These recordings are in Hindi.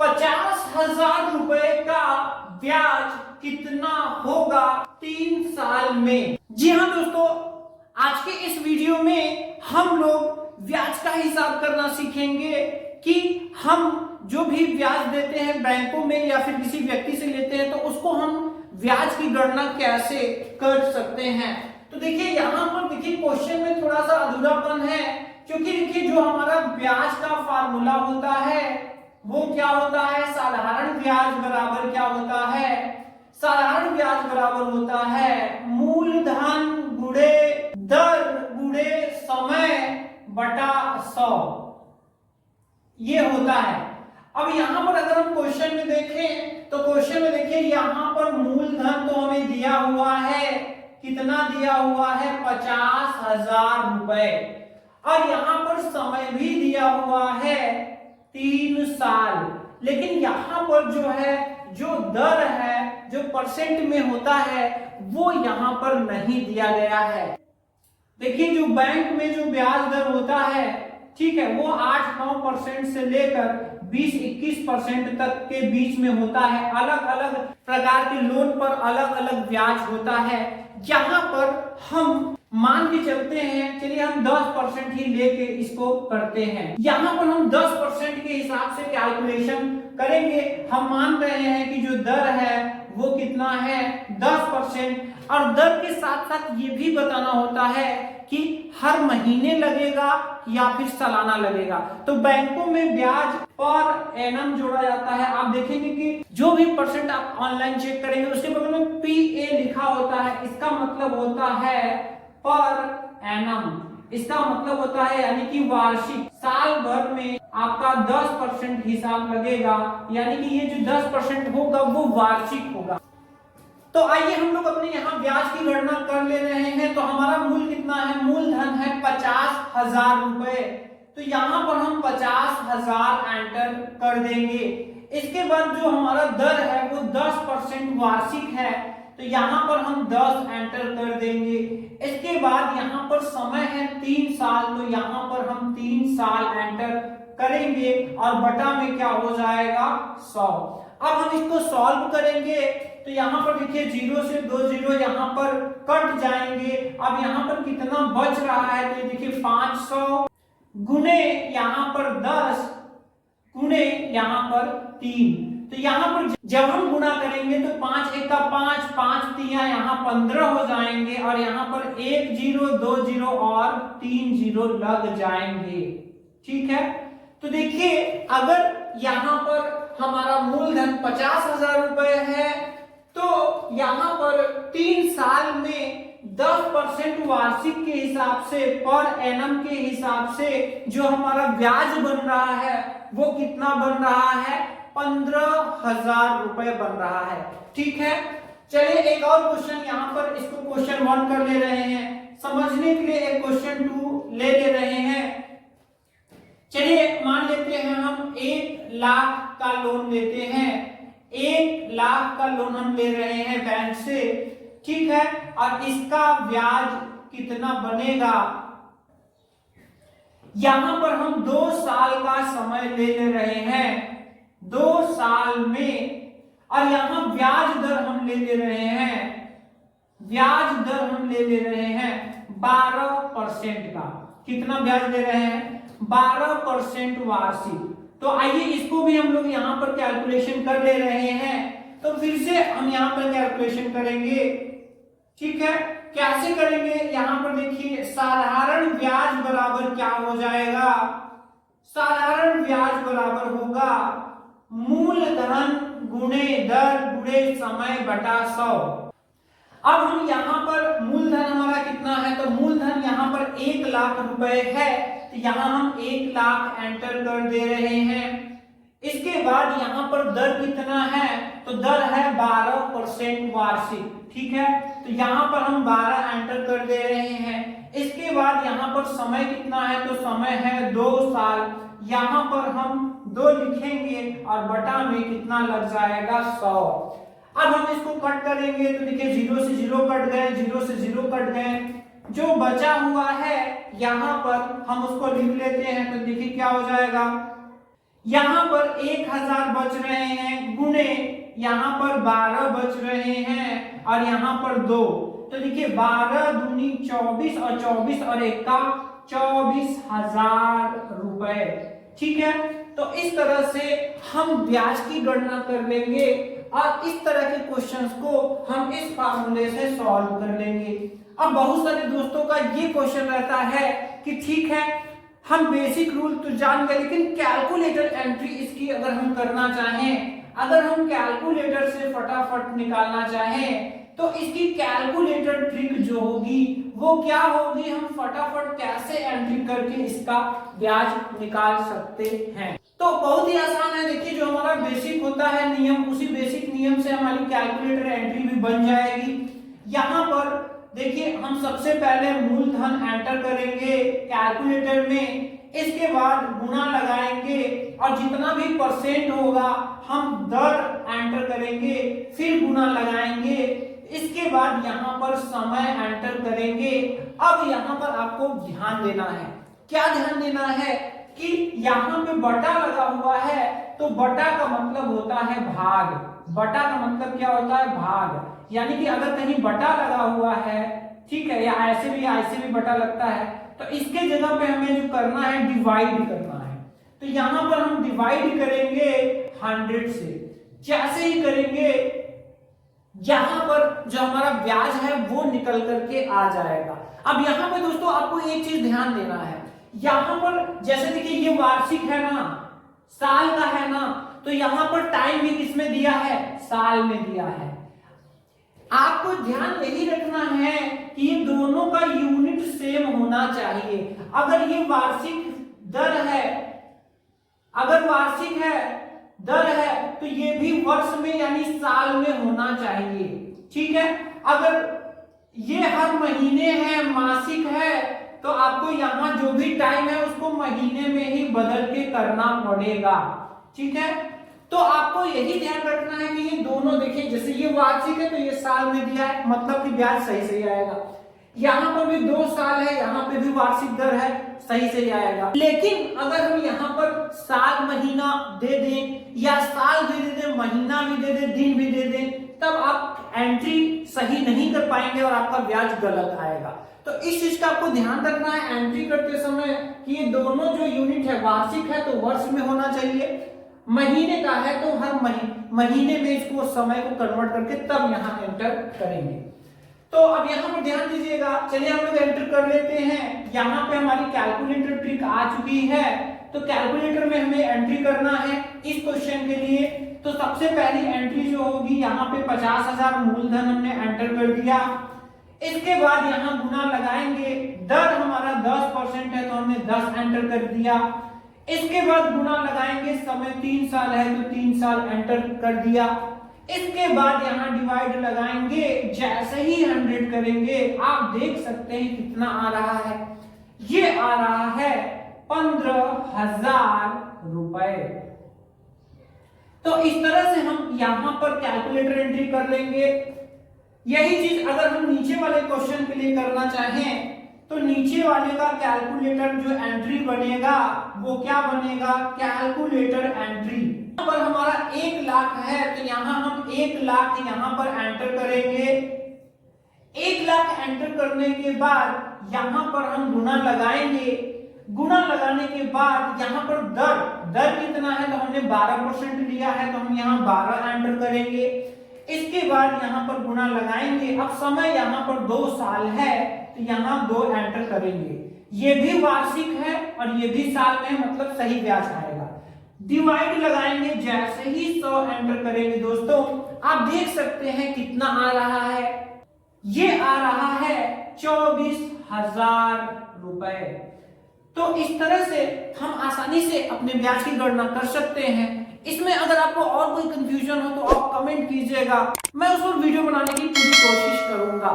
50,000 रुपए का ब्याज कितना होगा 3 साल में। जी हाँ दोस्तों, आज के इस वीडियो में हम लोग ब्याज का हिसाब करना सीखेंगे कि हम जो भी ब्याज देते हैं बैंकों में या फिर किसी व्यक्ति से लेते हैं तो उसको हम ब्याज की गणना कैसे कर सकते हैं। तो देखिए यहाँ पर देखिए क्वेश्चन में थोड़ा सा अधूरापन है, क्योंकि देखिए जो हमारा ब्याज का फार्मूला होता है वो क्या होता है, साधारण ब्याज बराबर क्या होता है, साधारण ब्याज बराबर होता है मूलधन गुणे दर गुणे समय बटा 100, ये होता है। अब यहां पर अगर हम क्वेश्चन में देखें तो क्वेश्चन में देखिए यहां पर मूलधन तो हमें दिया हुआ है, कितना दिया हुआ है 50,000 रुपए, और यहां पर समय भी दिया हुआ है 3 साल। लेकिन यहां पर जो है जो दर है, जो परसेंट में होता है वो यहां पर नहीं दिया गया है। देखिए जो बैंक में जो ब्याज दर होता है, ठीक है, वो 8-9% से लेकर 20-21% तक के बीच में होता है। अलग अलग प्रकार के लोन पर अलग अलग ब्याज होता है। यहाँ पर हम मान के चलते हैं, चलिए हम 10% ही लेके इसको करते हैं। यहाँ पर हम 10% के हिसाब से कैलकुलेशन करेंगे। हम मान रहे हैं कि जो दर है वो कितना है 10%, और दर के साथ साथ ये भी बताना होता है कि हर महीने लगेगा या फिर सालाना लगेगा। तो बैंकों में ब्याज पर एनम जोड़ा जाता है। आप देखेंगे कि जो भी परसेंट आप ऑनलाइन चेक करेंगे उसके बगल में PA लिखा होता है, इसका मतलब होता है पर एनम, इसका मतलब होता है यानी कि वार्षिक। साल भर में आपका 10% हिसाब लगेगा, यानी कि ये जो 10% होगा वो वार्षिक होगा। तो आइए हम लोग अपने यहाँ ब्याज की गणना कर ले रहे हैं। तो हमारा मूल कितना है, मूलधन है 50,000 रुपए। तो यहाँ पर हम 50,000 एंटर कर देंगे। इसके बाद जो हमारा दर है वो 10% वार्षिक है, तो यहाँ पर हम 10 एंटर कर देंगे। इसके बाद यहाँ पर समय है 3 साल, तो यहाँ पर हम 3 साल एंटर करेंगे और बटा में क्या हो जाएगा 100। अब हम इसको सॉल्व करेंगे तो यहाँ पर देखिए 0 से 2 जीरो यहाँ पर कट जाएंगे। अब यहाँ पर कितना बच रहा है, तो देखिए 500 गुणे यहाँ पर 10 गुणे यहाँ पर 3। तो यहाँ पर जब हम गुणा करेंगे तो 5 एक का 5, 5 तिया यहाँ 15 हो जाएंगे, और यहाँ पर 1 जीरो 2 जीरो और 3 जीरो लग जाएंगे। ठीक है, तो देखिए अगर यहाँ पर हमारा मूलधन 50,000 रुपए है तो यहाँ पर 3 साल में 10% वार्षिक के हिसाब से पर एनम के हिसाब से जो हमारा ब्याज बन रहा है वो कितना बन रहा है, 15,000 रुपए बन रहा है। ठीक है, चलिए एक और क्वेश्चन यहाँ पर, इसको क्वेश्चन 1 कर ले रहे हैं, समझने के लिए एक क्वेश्चन 2 ले रहे हैं। चलिए मान लेते हैं हम 1 लाख का लोन लेते हैं, 1 लाख का लोन हम ले रहे हैं बैंक से, ठीक है, और इसका ब्याज कितना बनेगा। यहां पर हम 2 साल का समय ले रहे हैं, 2 साल में, और यहां ब्याज दर हम ले रहे हैं, ब्याज दर हम ले रहे हैं 12% का। कितना ब्याज ले रहे हैं, 12% वार्षिक। तो आइए इसको भी हम लोग यहाँ पर कैलकुलेशन कर ले रहे हैं। तो फिर से हम यहाँ पर कैलकुलेशन करेंगे। ठीक है, कैसे करेंगे, यहाँ पर देखिए साधारण ब्याज बराबर क्या हो जाएगा, साधारण ब्याज बराबर होगा मूलधन गुणे दर गुणे समय बटा 100। अब हम यहाँ पर मूलधन हमारा कितना है, तो मूलधन यहाँ पर 1 लाख रुपए है, तो यहाँ हम 1 लाख एंटर कर दे रहे हैं। इसके बाद यहाँ पर दर कितना है, तो दर है 12% वार्षिक। ठीक है, तो यहाँ पर हम 12 एंटर कर दे रहे हैं। इसके बाद यहाँ पर समय कितना है, तो समय है 2 साल, यहाँ पर हम 2 लिखेंगे और बटा में कितना लग जाएगा 100। अब हम इसको कट करेंगे तो देखिए 0 से 0 कट गए, 0 से 0 कट गए, जो बचा हुआ है यहाँ पर हम उसको लिख लेते हैं। तो देखिए क्या हो जाएगा, यहाँ पर 1000 बच रहे हैं, गुणे यहाँ पर 12 बच रहे हैं और यहाँ पर 2। तो देखिए 12 दूनी 24 और 24 और 1 का 24,000 रुपए। ठीक है, तो इस तरह से हम ब्याज की गणना कर लेंगे और इस तरह के क्वेश्चंस को हम इस फार्मूले से सॉल्व कर लेंगे। अब बहुत सारे दोस्तों का ये क्वेश्चन रहता है कि ठीक है हम बेसिक रूल तो जान गए, लेकिन कैलकुलेटर एंट्री इसकी अगर हम करना चाहें, अगर हम कैलकुलेटर से फटाफट निकालना चाहें तो इसकी कैलकुलेटर ट्रिक जो होगी वो क्या होगी, हम फटाफट कैसे एंट्री करके इसका ब्याज निकाल सकते हैं। तो बहुत ही आसान है। देखिए जो हमारा बेसिक होता है नियम, उसी बेसिक नियम से हमारी कैलकुलेटर एंट्री भी बन जाएगी। यहाँ पर देखिए हम सबसे पहले मूलधन एंटर करेंगे कैलकुलेटर में, इसके बाद गुना लगाएंगे और जितना भी परसेंट होगा हम दर एंटर करेंगे, फिर गुना लगाएंगे, इसके बाद यहाँ पर समय एंटर करेंगे। अब यहाँ पर आपको ध्यान देना है, क्या ध्यान देना है कि यहाँ पे बटा लगा हुआ है, तो बटा का मतलब होता है भाग। बटा का मतलब क्या होता है, भाग। यानी कि अगर कहीं बटा लगा हुआ है, ठीक है, या ऐसे भी बटा लगता है, तो इसके जगह पे हमें जो करना है डिवाइड करना है। तो यहाँ पर हम डिवाइड करेंगे 100 से। जैसे ही करेंगे यहाँ पर जो हमारा ब्याज है वो निकल करके आ जाएगा। अब यहाँ पे दोस्तों आपको एक चीज ध्यान देना है, यहाँ पर जैसे देखिए ये वार्षिक है ना, साल का है ना, तो यहाँ पर टाइम भी किसमें दिया है, साल में दिया है। आपको ध्यान यही रखना है कि ये दोनों का यूनिट सेम होना चाहिए। अगर ये वार्षिक दर है, अगर वार्षिक है दर है, तो ये भी वर्ष में यानी साल में होना चाहिए। ठीक है, अगर ये हर महीने है, मासिक है, तो आपको यहाँ जो भी टाइम है उसको महीने में ही बदल के करना पड़ेगा। ठीक है, तो आपको यही ध्यान रखना है कि ये दोनों देखिए, जैसे ये वार्षिक है तो ये साल में दिया है, मतलब कि ब्याज सही से आएगा। यहाँ पर भी 2 साल है, यहाँ पे भी वार्षिक दर है, सही से आएगा। लेकिन अगर हम यहाँ पर साल महीना दे दें, या साल भी दे दें, महीना भी दे दें, दिन भी दे दें, तब आप एंट्री सही नहीं कर पाएंगे और आपका ब्याज गलत आएगा। तो इस चीज का आपको ध्यान रखना है एंट्री करते समय कि ये दोनों जो यूनिट है, वार्षिक है तो वर्ष में होना चाहिए, महीने का है तो हर महीने में इसको समय को कन्वर्ट करके तब यहाँ एंटर करेंगे। तो अब यहाँ पर ध्यान दीजिएगा, चलिए हम लोग एंटर कर लेते हैं। यहाँ पे हमारी कैलकुलेटर ट्रिक आ चुकी है, तो कैलकुलेटर में हमें एंट्री करना है इस क्वेश्चन के लिए। तो सबसे पहली एंट्री जो होगी, यहाँ पे 50,000 मूलधन हमने एंटर कर दिया। इसके बाद यहाँ गुना लगाएंगे, दर हमारा 10% है तो हमने 10 एंटर कर दिया। इसके बाद गुना लगाएंगे, समय 3 साल है तो 3 साल एंटर कर दिया। इसके बाद यहाँ डिवाइड लगाएंगे, जैसे ही 100 करेंगे आप देख सकते हैं कितना आ रहा है, ये आ रहा है 15,000 रुपए। तो इस तरह से हम यहाँ पर कैलकुलेटर एंट्री कर लेंगे। यही चीज अगर हम नीचे वाले क्वेश्चन के लिए करना चाहें तो नीचे वाले का कैलकुलेटर जो एंट्री बनेगा वो क्या बनेगा, कैलकुलेटर एंट्री। यहाँ पर हमारा 1 लाख है तो यहाँ हम 1 लाख यहाँ पर एंटर करेंगे। 1 लाख एंटर करने के बाद यहाँ पर हम गुना लगाएंगे। गुना लगाने के बाद यहाँ पर दर कितना है, तो हमने 12% लिया है तो हम यहाँ 12 एंटर करेंगे। इसके बाद यहाँ पर गुना लगाएंगे। अब समय यहाँ पर 2 साल है तो यहाँ 2 एंटर करेंगे। ये भी वार्षिक है और ये भी साल में, मतलब सही ब्याज आएगा। डिवाइड लगाएंगे, जैसे ही 100 एंटर करेंगे दोस्तों आप देख सकते हैं कितना आ रहा है, ये आ रहा है 24,000 रुपए। तो इस तरह से हम आसानी से अपने ब्याज की गणना कर सकते हैं। इसमें अगर आपको और कोई कंफ्यूजन हो तो आप कमेंट कीजिएगा, मैं उस पर वीडियो बनाने की पूरी कोशिश करूंगा।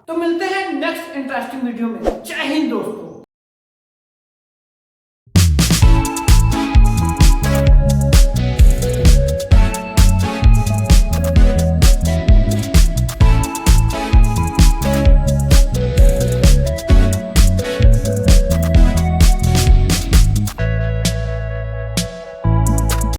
तो मिलते हैं नेक्स्ट इंटरेस्टिंग वीडियो में। जय हिंद दोस्तों।